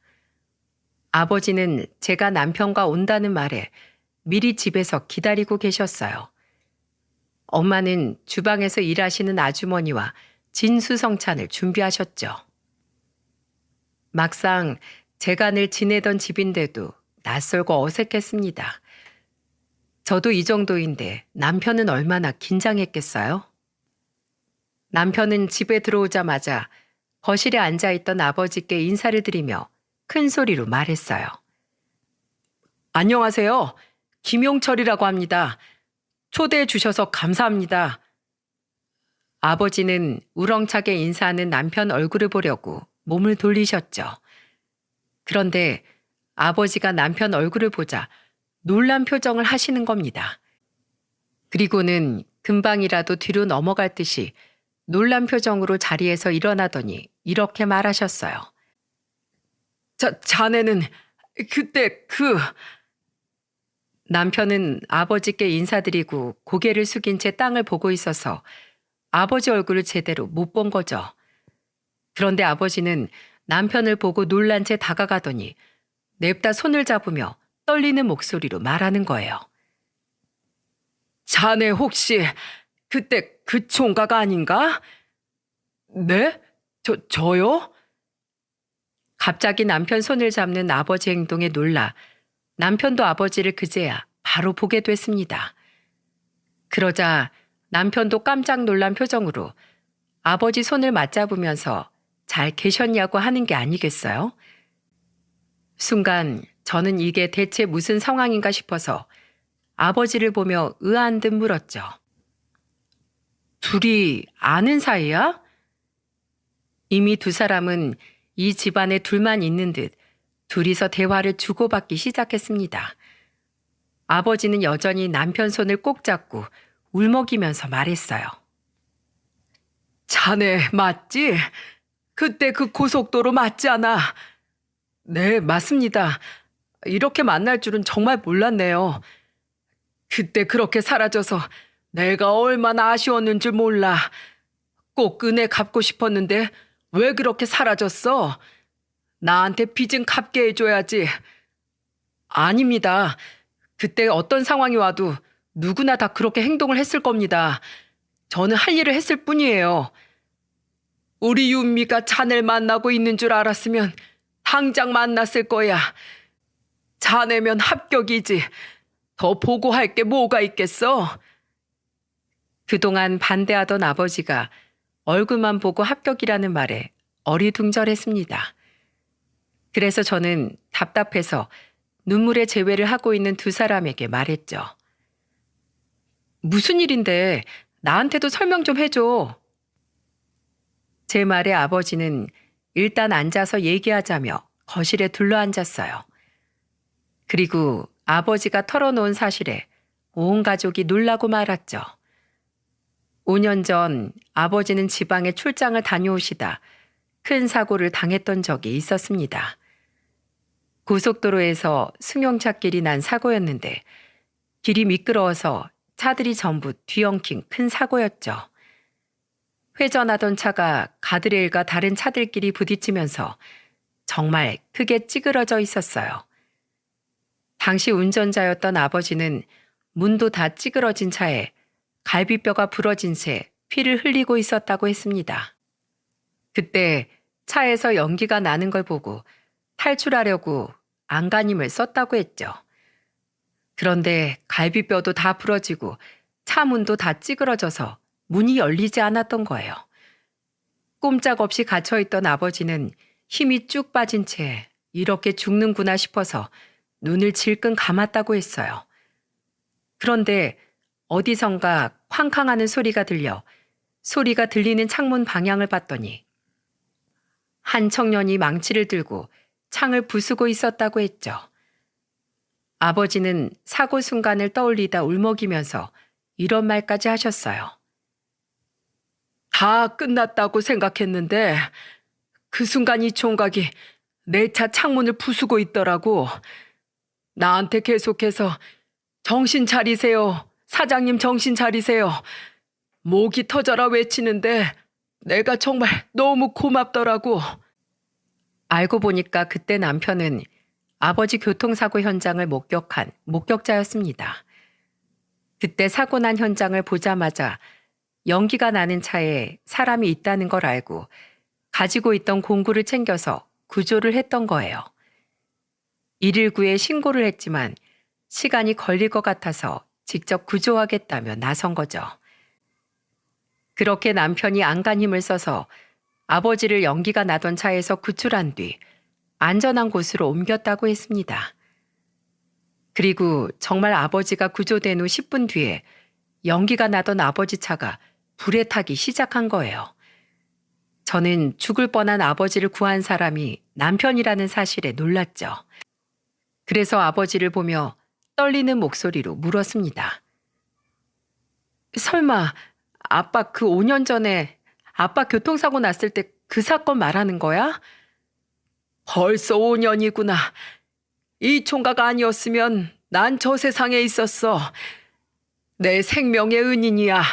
아버지는 제가 남편과 온다는 말에 미리 집에서 기다리고 계셨어요. 엄마는 주방에서 일하시는 아주머니와 진수성찬을 준비하셨죠. 막상 제가 늘 지내던 집인데도 낯설고 어색했습니다. 저도 이 정도인데 남편은 얼마나 긴장했겠어요? 남편은 집에 들어오자마자 거실에 앉아있던 아버지께 인사를 드리며 큰 소리로 말했어요. 안녕하세요. 김용철이라고 합니다. 초대해 주셔서 감사합니다. 아버지는 우렁차게 인사하는 남편 얼굴을 보려고 몸을 돌리셨죠. 그런데 아버지가 남편 얼굴을 보자 놀란 표정을 하시는 겁니다. 그리고는 금방이라도 뒤로 넘어갈 듯이 놀란 표정으로 자리에서 일어나더니 이렇게 말하셨어요. 자네는 그때 남편은 아버지께 인사드리고 고개를 숙인 채 땅을 보고 있어서 아버지 얼굴을 제대로 못 본 거죠. 그런데 아버지는 남편을 보고 놀란 채 다가가더니 냅다 손을 잡으며 떨리는 목소리로 말하는 거예요. 자네 혹시 그때 그 총각 아닌가? 네? 저요? 갑자기 남편 손을 잡는 아버지 행동에 놀라 남편도 아버지를 그제야 바로 보게 됐습니다. 그러자 남편도 깜짝 놀란 표정으로 아버지 손을 맞잡으면서 잘 계셨냐고 하는 게 아니겠어요? 순간 저는 이게 대체 무슨 상황인가 싶어서 아버지를 보며 의아한 듯 물었죠. 둘이 아는 사이야? 이미 두 사람은 이 집안에 둘만 있는 듯 둘이서 대화를 주고받기 시작했습니다. 아버지는 여전히 남편 손을 꼭 잡고 울먹이면서 말했어요. 자네 맞지? 그때 그 고속도로 맞지 않아? 네, 맞습니다. 이렇게 만날 줄은 정말 몰랐네요. 그때 그렇게 사라져서 내가 얼마나 아쉬웠는 줄 몰라. 꼭 은혜 갚고 싶었는데 왜 그렇게 사라졌어? 나한테 빚은 갚게 해줘야지. 아닙니다. 그때 어떤 상황이 와도 누구나 다 그렇게 행동을 했을 겁니다. 저는 할 일을 했을 뿐이에요. 우리 윤미가 자네를 만나고 있는 줄 알았으면 당장 만났을 거야. 자네면 합격이지. 더 보고할 게 뭐가 있겠어? 그동안 반대하던 아버지가 얼굴만 보고 합격이라는 말에 어리둥절했습니다. 그래서 저는 답답해서 눈물의 제외를 하고 있는 두 사람에게 말했죠. 무슨 일인데 나한테도 설명 좀 해줘. 제 말에 아버지는 일단 앉아서 얘기하자며 거실에 둘러앉았어요. 그리고 아버지가 털어놓은 사실에 온 가족이 놀라고 말았죠. 5년 전 아버지는 지방에 출장을 다녀오시다 큰 사고를 당했던 적이 있었습니다. 고속도로에서 승용차끼리 난 사고였는데 길이 미끄러워서 차들이 전부 뒤엉킨 큰 사고였죠. 회전하던 차가 가드레일과 다른 차들끼리 부딪히면서 정말 크게 찌그러져 있었어요. 당시 운전자였던 아버지는 문도 다 찌그러진 차에 갈비뼈가 부러진 채 피를 흘리고 있었다고 했습니다. 그때 차에서 연기가 나는 걸 보고 탈출하려고 안간힘을 썼다고 했죠. 그런데 갈비뼈도 다 부러지고 차 문도 다 찌그러져서 문이 열리지 않았던 거예요. 꼼짝없이 갇혀있던 아버지는 힘이 쭉 빠진 채 이렇게 죽는구나 싶어서 눈을 질끈 감았다고 했어요. 그런데 어디선가 쾅쾅하는 소리가 들려 소리가 들리는 창문 방향을 봤더니 한 청년이 망치를 들고 창을 부수고 있었다고 했죠. 아버지는 사고 순간을 떠올리다 울먹이면서 이런 말까지 하셨어요. 다 끝났다고 생각했는데 그 순간 이 총각이 내 차 창문을 부수고 있더라고. 나한테 계속해서 정신 차리세요. 사장님 정신 차리세요. 목이 터져라 외치는데 내가 정말 너무 고맙더라고. 알고 보니까 그때 남편은 아버지 교통사고 현장을 목격한 목격자였습니다. 그때 사고 난 현장을 보자마자 연기가 나는 차에 사람이 있다는 걸 알고 가지고 있던 공구를 챙겨서 구조를 했던 거예요. 119에 신고를 했지만 시간이 걸릴 것 같아서 직접 구조하겠다며 나선 거죠. 그렇게 남편이 안간 힘을 써서 아버지를 연기가 나던 차에서 구출한 뒤 안전한 곳으로 옮겼다고 했습니다. 그리고 정말 아버지가 구조된 후 10분 뒤에 연기가 나던 아버지 차가 불에 타기 시작한 거예요. 저는 죽을 뻔한 아버지를 구한 사람이 남편이라는 사실에 놀랐죠. 그래서 아버지를 보며 떨리는 목소리로 물었습니다. 설마 아빠 그 5년 전에 아빠 교통사고 났을 때 그 사건 말하는 거야? 벌써 5년이구나. 이 총각 아니었으면 난 저 세상에 있었어. 내 생명의 은인이야.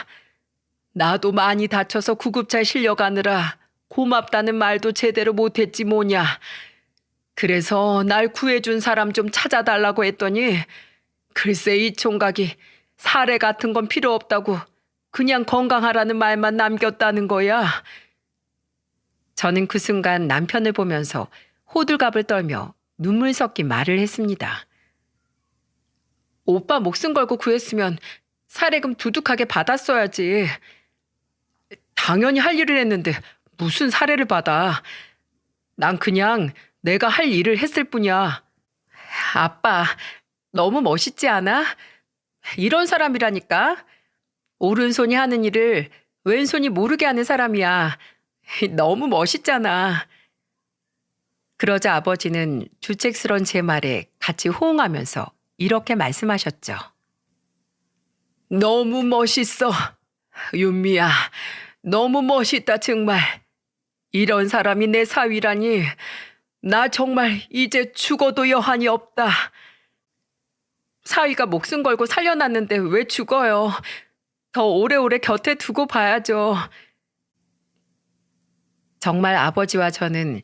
나도 많이 다쳐서 구급차에 실려가느라 고맙다는 말도 제대로 못했지 뭐냐. 그래서 날 구해준 사람 좀 찾아달라고 했더니 글쎄 이 총각이 사례 같은 건 필요 없다고 그냥 건강하라는 말만 남겼다는 거야. 저는 그 순간 남편을 보면서 호들갑을 떨며 눈물 섞인 말을 했습니다. 오빠 목숨 걸고 구했으면 사례금 두둑하게 받았어야지. 당연히 할 일을 했는데 무슨 사례를 받아. 난 그냥 내가 할 일을 했을 뿐이야. 아빠, 너무 멋있지 않아? 이런 사람이라니까. 오른손이 하는 일을 왼손이 모르게 하는 사람이야. 너무 멋있잖아. 그러자 아버지는 주책스런 제 말에 같이 호응하면서 이렇게 말씀하셨죠. 너무 멋있어. 윤미야, 너무 멋있다 정말. 이런 사람이 내 사위라니. 나 정말 이제 죽어도 여한이 없다. 사위가 목숨 걸고 살려놨는데 왜 죽어요? 더 오래오래 곁에 두고 봐야죠. 정말 아버지와 저는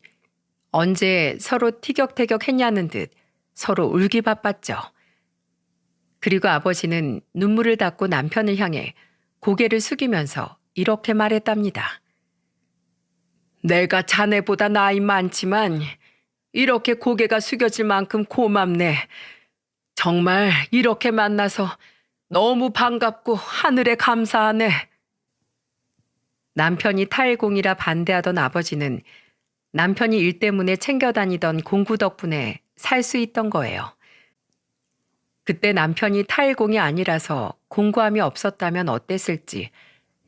언제 서로 티격태격 했냐는 듯 서로 울기 바빴죠. 그리고 아버지는 눈물을 닦고 남편을 향해 고개를 숙이면서 이렇게 말했답니다. 내가 자네보다 나이 많지만 이렇게 고개가 숙여질 만큼 고맙네. 정말 이렇게 만나서 너무 반갑고 하늘에 감사하네. 남편이 타일공이라 반대하던 아버지는 남편이 일 때문에 챙겨 다니던 공구 덕분에 살 수 있던 거예요. 그때 남편이 타일공이 아니라서 공구함이 없었다면 어땠을지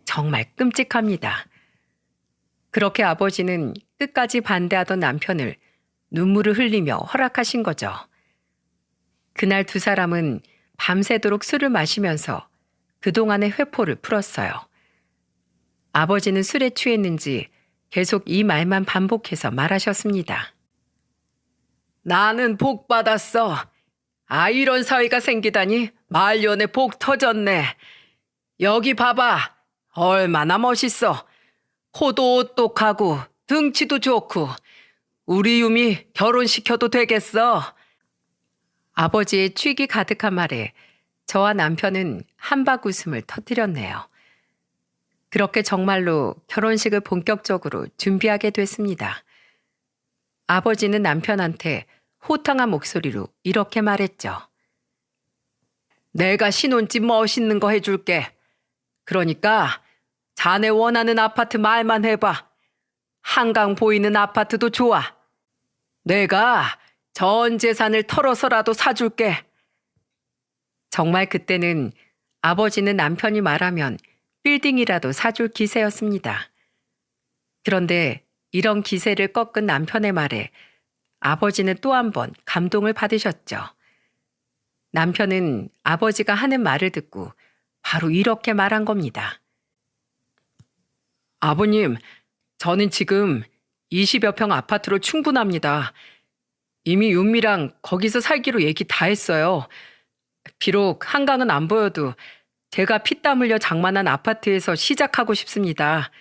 정말 끔찍합니다. 그렇게 아버지는 끝까지 반대하던 남편을 눈물을 흘리며 허락하신 거죠. 그날 두 사람은 밤새도록 술을 마시면서 그동안의 회포를 풀었어요. 아버지는 술에 취했는지 계속 이 말만 반복해서 말하셨습니다. 나는 복 받았어. 이런 사위가 생기다니 말년에 복 터졌네. 여기 봐봐. 얼마나 멋있어. 코도 오똑하고 등치도 좋고 우리 유미 결혼시켜도 되겠어. 아버지의 취기 가득한 말에 저와 남편은 한박 웃음을 터뜨렸네요. 그렇게 정말로 결혼식을 본격적으로 준비하게 됐습니다. 아버지는 남편한테 호탕한 목소리로 이렇게 말했죠. 내가 신혼집 멋있는 거 해줄게. 그러니까 자네 원하는 아파트 말만 해봐. 한강 보이는 아파트도 좋아. 내가 전 재산을 털어서라도 사줄게. 정말 그때는 아버지는 남편이 말하면 빌딩이라도 사줄 기세였습니다. 그런데 이런 기세를 꺾은 남편의 말에 아버지는 또 한 번 감동을 받으셨죠. 남편은 아버지가 하는 말을 듣고 바로 이렇게 말한 겁니다. 아버님, 저는 지금 20여 평 아파트로 충분합니다. 이미 윤미랑 거기서 살기로 얘기 다 했어요. 비록 한강은 안 보여도 제가 피땀 흘려 장만한 아파트에서 시작하고 싶습니다.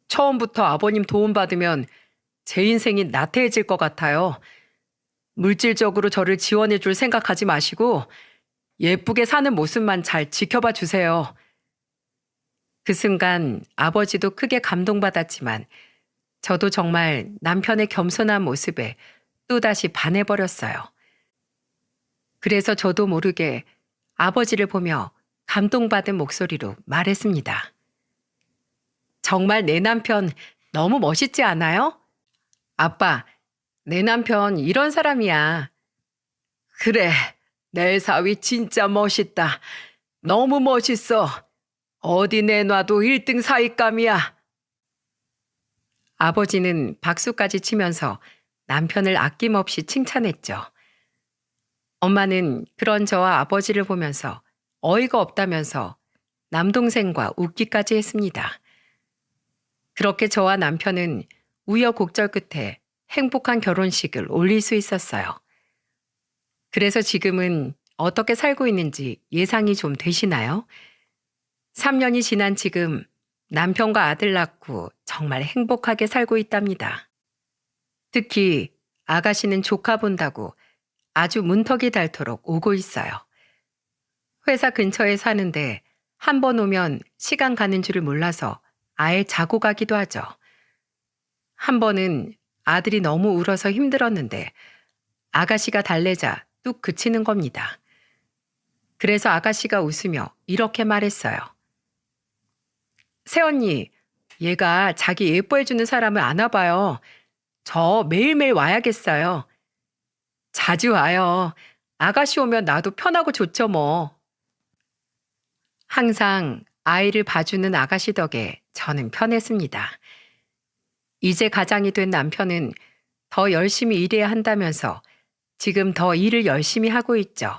처음부터 아버님 도움받으면 제 인생이 나태해질 것 같아요. 물질적으로 저를 지원해 줄 생각하지 마시고 예쁘게 사는 모습만 잘 지켜봐 주세요. 그 순간 아버지도 크게 감동받았지만 저도 정말 남편의 겸손한 모습에 또다시 반해버렸어요. 그래서 저도 모르게 아버지를 보며 감동받은 목소리로 말했습니다. 정말 내 남편 너무 멋있지 않아요? 아빠, 내 남편 이런 사람이야. 그래, 내 사위 진짜 멋있다. 너무 멋있어. 어디 내놔도 1등 사위감이야. 아버지는 박수까지 치면서 남편을 아낌없이 칭찬했죠. 엄마는 그런 저와 아버지를 보면서 어이가 없다면서 남동생과 웃기까지 했습니다. 그렇게 저와 남편은 우여곡절 끝에 행복한 결혼식을 올릴 수 있었어요. 그래서 지금은 어떻게 살고 있는지 예상이 좀 되시나요? 3년이 지난 지금 남편과 아들 낳고 정말 행복하게 살고 있답니다. 특히 아가씨는 조카 본다고 아주 문턱이 닳도록 오고 있어요. 회사 근처에 사는데 한 번 오면 시간 가는 줄을 몰라서 아예 자고 가기도 하죠. 한 번은 아들이 너무 울어서 힘들었는데 아가씨가 달래자 뚝 그치는 겁니다. 그래서 아가씨가 웃으며 이렇게 말했어요. 새언니, 얘가 자기 예뻐해주는 사람을 아나 봐요. 저 매일매일 와야겠어요. 자주 와요. 아가씨 오면 나도 편하고 좋죠 뭐. 항상 아이를 봐주는 아가씨 덕에 저는 편했습니다. 이제 가장이 된 남편은 더 열심히 일해야 한다면서 지금 더 일을 열심히 하고 있죠.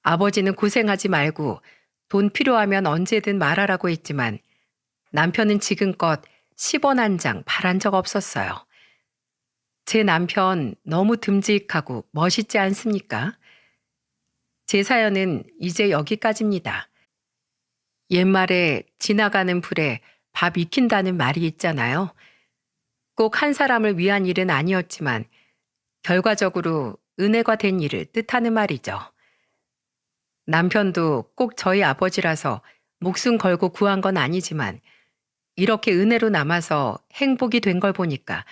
아버지는 고생하지 말고 돈 필요하면 언제든 말하라고 했지만 남편은 지금껏 10원 한 장 바란 적 없었어요. 제 남편 너무 듬직하고 멋있지 않습니까? 제 사연은 이제 여기까지입니다. 옛말에 지나가는 불에 밥 익힌다는 말이 있잖아요. 꼭 한 사람을 위한 일은 아니었지만 결과적으로 은혜가 된 일을 뜻하는 말이죠. 남편도 꼭 저희 아버지라서 목숨 걸고 구한 건 아니지만 이렇게 은혜로 남아서 행복이 된 걸 보니까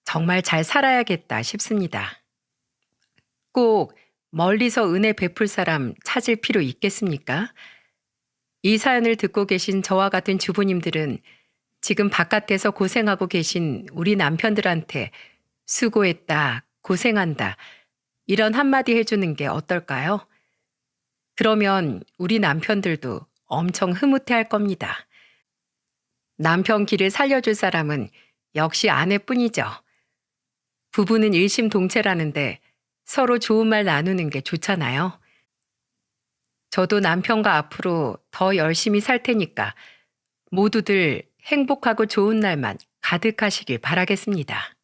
정말 잘 살아야겠다 싶습니다. 꼭 멀리서 은혜 베풀 사람 찾을 필요 있겠습니까? 이 사연을 듣고 계신 저와 같은 주부님들은 지금 바깥에서 고생하고 계신 우리 남편들한테 수고했다, 고생한다, 이런 한마디 해주는 게 어떨까요? 그러면 우리 남편들도 엄청 흐뭇해 할 겁니다. 남편 길을 살려줄 사람은 역시 아내뿐이죠. 부부는 일심동체라는데 서로 좋은 말 나누는 게 좋잖아요. 저도 남편과 앞으로 더 열심히 살 테니까 모두들 행복하고 좋은 날만 가득하시길 바라겠습니다.